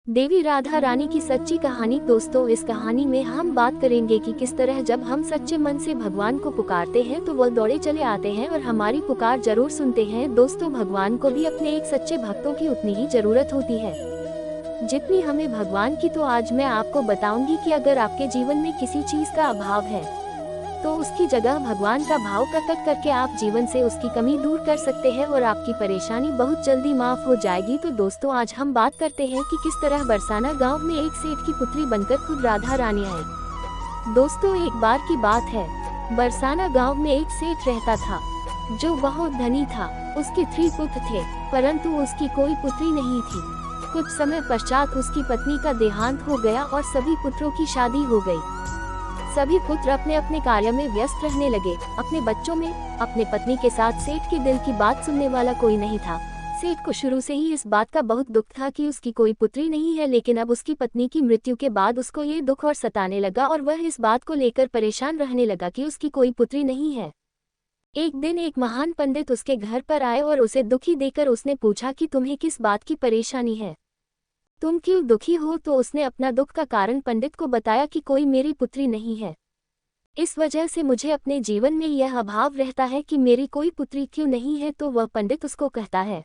देवी राधा रानी की सच्ची कहानी। दोस्तों, इस कहानी में हम बात करेंगे कि किस तरह जब हम सच्चे मन से भगवान को पुकारते हैं तो वह दौड़े चले आते हैं और हमारी पुकार जरूर सुनते हैं। दोस्तों, भगवान को भी अपने एक सच्चे भक्तों की उतनी ही जरूरत होती है जितनी हमें भगवान की। तो आज मैं आपको बताऊंगी कि अगर आपके जीवन में किसी चीज का अभाव है तो उसकी जगह भगवान का भाव प्रकट करके आप जीवन से उसकी कमी दूर कर सकते हैं और आपकी परेशानी बहुत जल्दी माफ हो जाएगी। तो दोस्तों, आज हम बात करते हैं कि किस तरह बरसाना गांव में एक सेठ की पुत्री बनकर खुद राधा रानी आई। दोस्तों, एक बार की बात है, बरसाना गांव में एक सेठ रहता था जो बहुत धनी था। उसके 3 पुत्र थे, परंतु उसकी कोई पुत्री नहीं थी। कुछ समय पश्चात उसकी पत्नी का देहांत हो गया और सभी पुत्रों की शादी हो गई। सभी पुत्र अपने अपने कार्य में व्यस्त रहने लगे, अपने बच्चों में। अपने पत्नी के साथ सेठ के दिल की बात सुनने वाला कोई नहीं था। सेठ को शुरू से ही इस बात का बहुत दुख था कि उसकी कोई पुत्री नहीं है, लेकिन अब उसकी पत्नी की मृत्यु के बाद उसको ये दुख और सताने लगा और वह इस बात को लेकर परेशान रहने लगा कि उसकी कोई पुत्री नहीं है। एक दिन एक महान पंडित उसके घर पर आए और उसे दुखी देखकर उसने पूछा कि तुम्हें किस बात की परेशानी है, तुम क्यों दुखी हो। तो उसने अपना दुख का कारण पंडित को बताया कि कोई मेरी पुत्री नहीं है, इस वजह से मुझे अपने जीवन में यह अभाव रहता है कि मेरी कोई पुत्री क्यों नहीं है। तो वह पंडित उसको कहता है,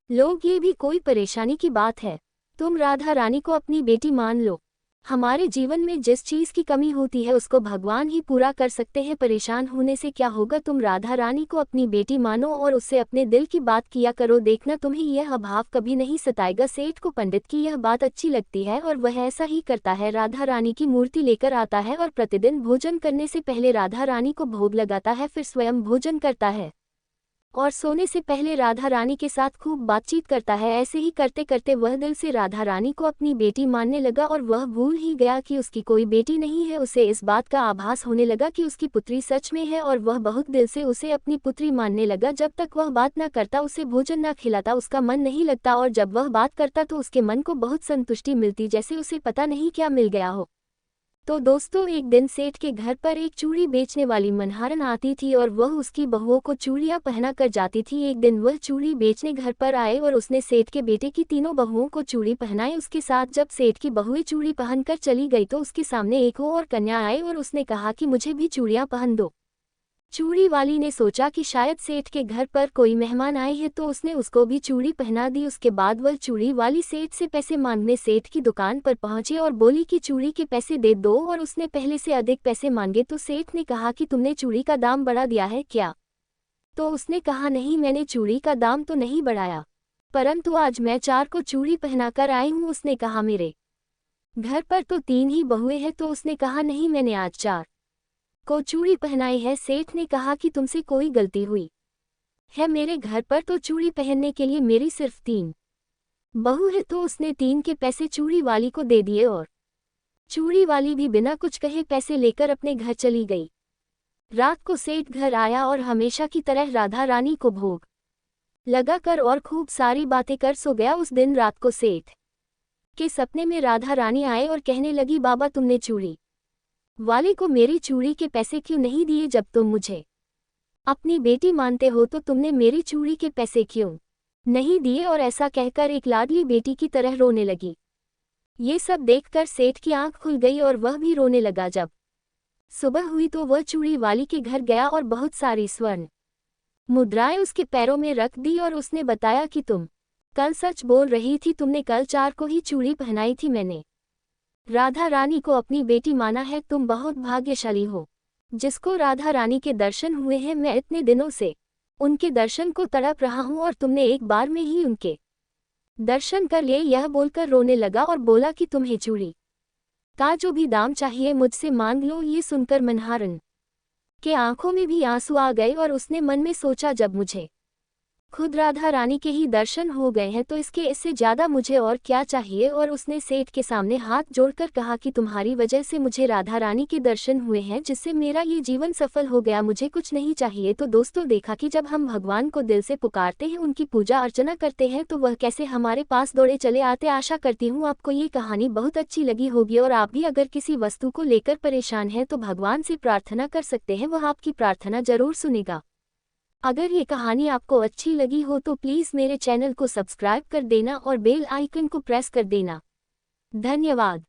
लोग, ये भी कोई परेशानी की बात है, तुम राधा रानी को अपनी बेटी मान लो। हमारे जीवन में जिस चीज की कमी होती है उसको भगवान ही पूरा कर सकते हैं। परेशान होने से क्या होगा, तुम राधा रानी को अपनी बेटी मानो और उससे अपने दिल की बात किया करो, देखना तुम्हें यह अभाव कभी नहीं सताएगा। सेठ को पंडित की यह बात अच्छी लगती है और वह ऐसा ही करता है। राधा रानी की मूर्ति लेकर आता है और प्रतिदिन भोजन करने से पहले राधा रानी को भोग लगाता है, फिर स्वयं भोजन करता है और सोने से पहले राधा रानी के साथ खूब बातचीत करता है। ऐसे ही करते करते वह दिल से राधा रानी को अपनी बेटी मानने लगा और वह भूल ही गया कि उसकी कोई बेटी नहीं है। उसे इस बात का आभास होने लगा कि उसकी पुत्री सच में है और वह बहुत दिल से उसे अपनी पुत्री मानने लगा। जब तक वह बात न करता, उसे भोजन न खिलाता, उसका मन नहीं लगता, और जब वह बात करता तो उसके मन को बहुत संतुष्टि मिलती, जैसे उसे पता नहीं क्या मिल गया हो। तो दोस्तों, एक दिन सेठ के घर पर एक चूड़ी बेचने वाली मनहारन आती थी और वह उसकी बहुओं को चूड़ियां पहना कर जाती थी। एक दिन वह चूड़ी बेचने घर पर आए और उसने सेठ के बेटे की तीनों बहुओं को चूड़ी पहनाई। उसके साथ जब सेठ की बहुएं चूड़ी पहनकर चली गई तो उसके सामने एक और कन्या आई और उसने कहा कि मुझे भी चूड़ियां पहन दो। चूड़ी वाली ने सोचा कि शायद सेठ के घर पर कोई मेहमान आए हैं, तो उसने उसको भी चूड़ी पहना दी। उसके बाद वह चूड़ी वाली सेठ से पैसे मांगने सेठ की दुकान पर पहुंची और बोली कि चूड़ी के पैसे दे दो, और उसने पहले से अधिक पैसे मांगे। तो सेठ ने कहा कि तुमने चूड़ी का दाम बढ़ा दिया है क्या। तो उसने कहा, नहीं, मैंने चूड़ी का दाम तो नहीं बढ़ाया, परंतु आज मैं 4 को चूड़ी पहनाकर आई हूँ। उसने कहा, मेरे घर पर तो 3 ही बहुएं हैं। तो उसने कहा, नहीं, मैंने आज 4 को चूड़ी पहनाई है। सेठ ने कहा कि तुमसे कोई गलती हुई है, मेरे घर पर तो चूड़ी पहनने के लिए मेरी सिर्फ 3 बहू है। तो उसने 3 के पैसे चूड़ी वाली को दे दिए और चूड़ी वाली भी बिना कुछ कहे पैसे लेकर अपने घर चली गई। रात को सेठ घर आया और हमेशा की तरह राधा रानी को भोग लगाकर और खूब सारी बातें कर सो गया। उस दिन रात को सेठ के सपने में राधा रानी आए और कहने लगी, बाबा, तुमने चूड़ी वाले को मेरी चूड़ी के पैसे क्यों नहीं दिए। जब तुम मुझे अपनी बेटी मानते हो तो तुमने मेरी चूड़ी के पैसे क्यों नहीं दिए। और ऐसा कहकर एक लाडली बेटी की तरह रोने लगी। ये सब देखकर सेठ की आंख खुल गई और वह भी रोने लगा। जब सुबह हुई तो वह चूड़ी वाली के घर गया और बहुत सारी स्वर्ण मुद्राएं उसके पैरों में रख दी और उसने बताया कि तुम कल सच बोल रही थी, तुमने कल 4 को ही चूड़ी पहनाई थी, मैंने राधा रानी को अपनी बेटी माना है। तुम बहुत भाग्यशाली हो जिसको राधा रानी के दर्शन हुए हैं। मैं इतने दिनों से उनके दर्शन को तड़प रहा हूँ और तुमने एक बार में ही उनके दर्शन कर लिए। यह बोलकर रोने लगा और बोला कि तुम्हें चूड़ी का जो भी दाम चाहिए मुझसे मांग लो। ये सुनकर मनहारन के आंखों में भी आंसू आ गए और उसने मन में सोचा, जब मुझे खुद राधा रानी के ही दर्शन हो गए हैं तो इससे ज्यादा मुझे और क्या चाहिए। और उसने सेठ के सामने हाथ जोड़कर कहा कि तुम्हारी वजह से मुझे राधा रानी के दर्शन हुए हैं, जिससे मेरा ये जीवन सफल हो गया, मुझे कुछ नहीं चाहिए। तो दोस्तों, देखा कि जब हम भगवान को दिल से पुकारते हैं, उनकी पूजा अर्चना करते हैं, तो वह कैसे हमारे पास दौड़े चले आते। आशा करती हूँ आपको ये कहानी बहुत अच्छी लगी होगी और आप भी अगर किसी वस्तु को लेकर परेशान हैं तो भगवान से प्रार्थना कर सकते हैं, वह आपकी प्रार्थना जरूर सुनेगा। अगर ये कहानी आपको अच्छी लगी हो तो प्लीज़ मेरे चैनल को सब्सक्राइब कर देना और बेल आइकन को प्रेस कर देना। धन्यवाद।